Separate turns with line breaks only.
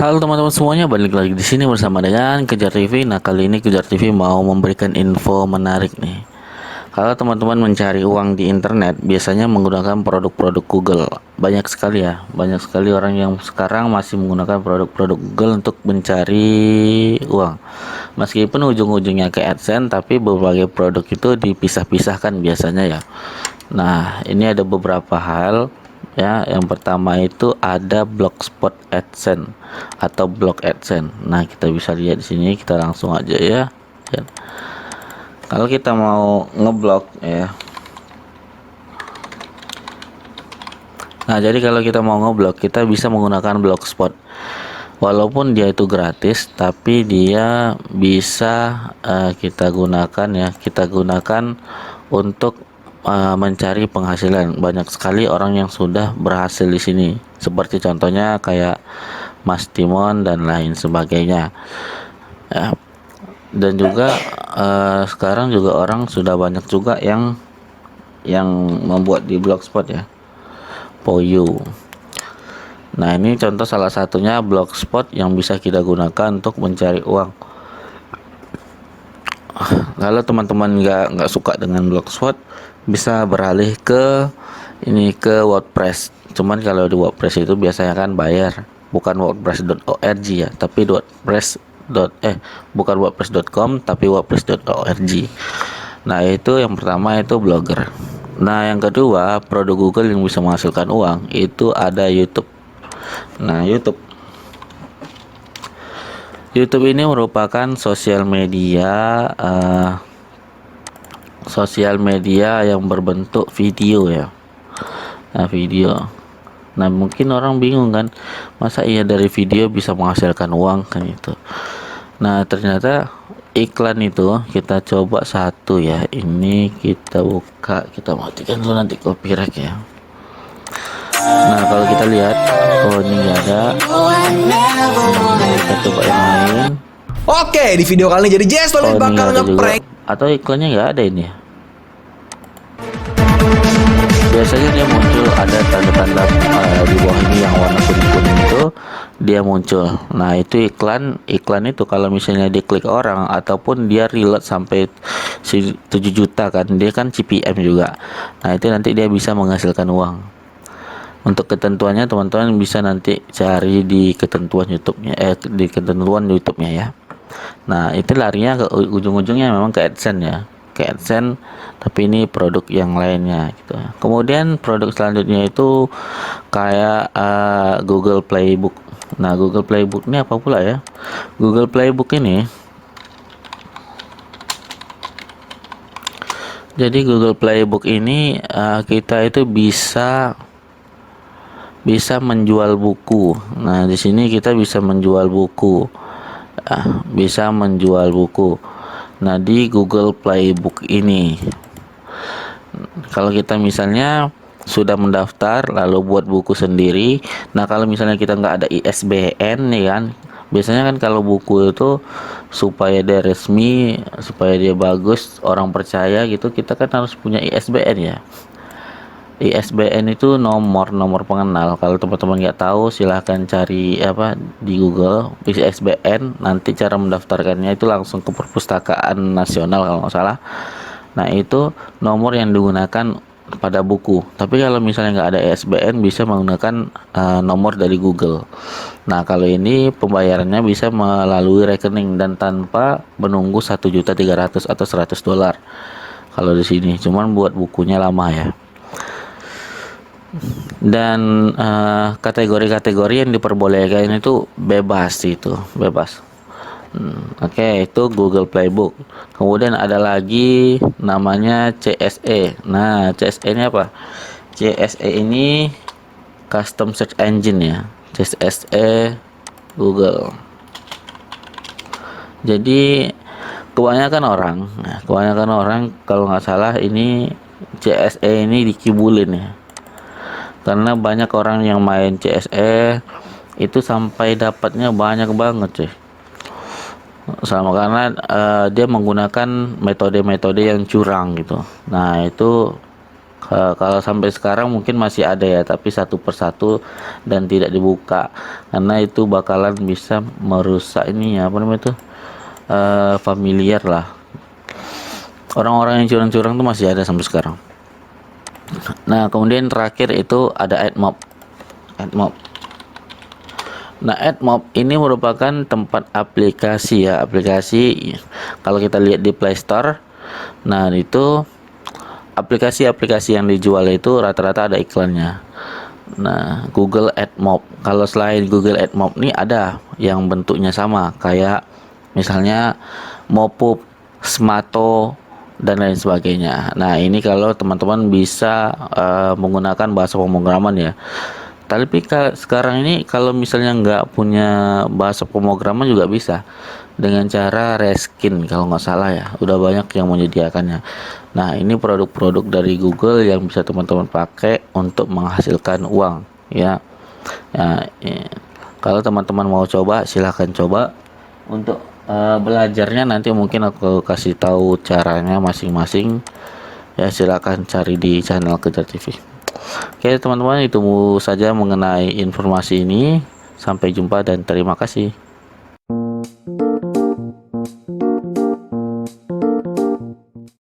Halo teman-teman semuanya, balik lagi di sini bersama dengan Kejar TV. Nah, kali ini Kejar TV mau memberikan info menarik nih. Kalau teman-teman mencari uang di internet, biasanya menggunakan produk-produk Google. Banyak sekali ya, banyak sekali orang yang sekarang masih menggunakan produk-produk Google untuk mencari uang. Meskipun ujung-ujungnya ke AdSense, tapi berbagai produk itu dipisah-pisahkan biasanya ya. Nah, ini ada beberapa hal ya. Yang pertama itu ada Blogspot AdSense atau blog AdSense. Nah, kita bisa lihat di sini, kita langsung aja ya. Kalau kita mau ngeblok ya. Nah, jadi kalau kita mau ngeblok, kita bisa menggunakan Blogspot. Walaupun dia itu gratis, tapi dia bisa kita gunakan ya. Kita gunakan untuk mencari penghasilan. Banyak sekali orang yang sudah berhasil di sini. Seperti contohnya kayak Mas Timon dan lain sebagainya. Ya. Dan juga sekarang juga orang sudah banyak juga yang membuat di Blogspot ya. Poyu. Nah, ini contoh salah satunya Blogspot yang bisa kita gunakan untuk mencari uang. Kalau teman-teman nggak suka dengan Blogspot, bisa beralih ke WordPress. Cuman kalau di WordPress itu biasanya kan bayar, bukan wordpress.org ya, tapi bukan wordpress.com tapi wordpress.org. Nah, itu yang pertama itu Blogger. Nah, yang kedua, produk Google yang bisa menghasilkan uang itu ada YouTube. Nah, YouTube ini merupakan sosial media yang berbentuk video ya. Nah, video. Nah, mungkin orang bingung kan, masa iya dari video bisa menghasilkan uang kan itu. Nah, ternyata iklan itu kita coba satu ya. Ini kita buka, kita matikan dulu nanti copyright ya. Nah, kalau kita lihat, oh ini ada. Kita coba yang lain.
Oke, di video kali ini jadi Jestolid bakal ngeprank.
Atau iklannya nggak ada ini. Biasanya dia muncul ada tanda-tanda di bawah ini yang warna kuning-kuning itu dia muncul. Nah, itu iklan itu kalau misalnya diklik orang ataupun dia reload sampai 7 juta kan, dia kan CPM juga. Nah, itu nanti dia bisa menghasilkan uang. Untuk ketentuannya teman-teman bisa nanti cari di ketentuan YouTube-nya ya. Nah, itu larinya ke ujung-ujungnya memang ke AdSense ya. Ke AdSense, tapi ini produk yang lainnya gitu. Kemudian produk selanjutnya itu kayak Google Playbook. Nah, Google Playbook ini apa pula ya? Google Playbook ini, jadi Google Playbook ini kita itu bisa menjual buku. Nah, di sini kita bisa menjual buku. Nah, di Google Playbook ini, kalau kita misalnya sudah mendaftar lalu buat buku sendiri. Nah, kalau misalnya kita nggak ada ISBN nih kan, biasanya kan kalau buku itu supaya dia resmi, supaya dia bagus, orang percaya gitu, kita kan harus punya ISBN ya. ISBN itu nomor pengenal. Kalau teman-teman nggak tahu, silahkan cari di Google ISBN. Nanti cara mendaftarkannya itu langsung ke Perpustakaan Nasional kalau nggak salah. Nah, itu nomor yang digunakan pada buku. Tapi kalau misalnya nggak ada ISBN, bisa menggunakan nomor dari Google. Nah, kalau ini pembayarannya bisa melalui rekening dan tanpa menunggu 1.300.000 atau $100. Kalau di sini, cuman buat bukunya lama ya. Dan kategori-kategori yang diperbolehkan itu bebas. Oke, itu Google Playbook. Kemudian ada lagi namanya CSE. Nah, CSE ini apa? CSE ini Custom Search Engine ya. CSE Google. Jadi kebanyakan orang kalau nggak salah ini CSE ini dikibulin ya. Karena banyak orang yang main CSE itu sampai dapatnya banyak banget cuy. Karena dia menggunakan metode-metode yang curang gitu. Nah, itu Kalau sampai sekarang mungkin masih ada ya, tapi satu persatu dan tidak dibuka karena itu bakalan bisa merusak ini ya, apa namanya itu, familiar lah. Orang-orang yang curang-curang tuh masih ada sampai sekarang. Nah, kemudian terakhir itu ada AdMob. AdMob. Nah, AdMob ini merupakan tempat aplikasi ya, aplikasi kalau kita lihat di Play Store. Nah, itu aplikasi-aplikasi yang dijual itu rata-rata ada iklannya. Nah, Google AdMob. Kalau selain Google AdMob nih ada yang bentuknya sama kayak misalnya Mopup, Smato dan lain sebagainya. Nah, ini kalau teman-teman bisa menggunakan bahasa pemrograman ya. Tapi sekarang ini kalau misalnya nggak punya bahasa pemrograman juga bisa dengan cara reskin kalau nggak salah ya. Udah banyak yang menyediakannya. Nah, ini produk-produk dari Google yang bisa teman-teman pakai untuk menghasilkan uang ya. Nah, kalau teman-teman mau coba silahkan coba. Untuk belajarnya nanti mungkin aku kasih tahu caranya masing-masing ya, silahkan cari di channel Kejar TV. Oke teman-teman, itu saja mengenai informasi ini. Sampai jumpa dan terima kasih.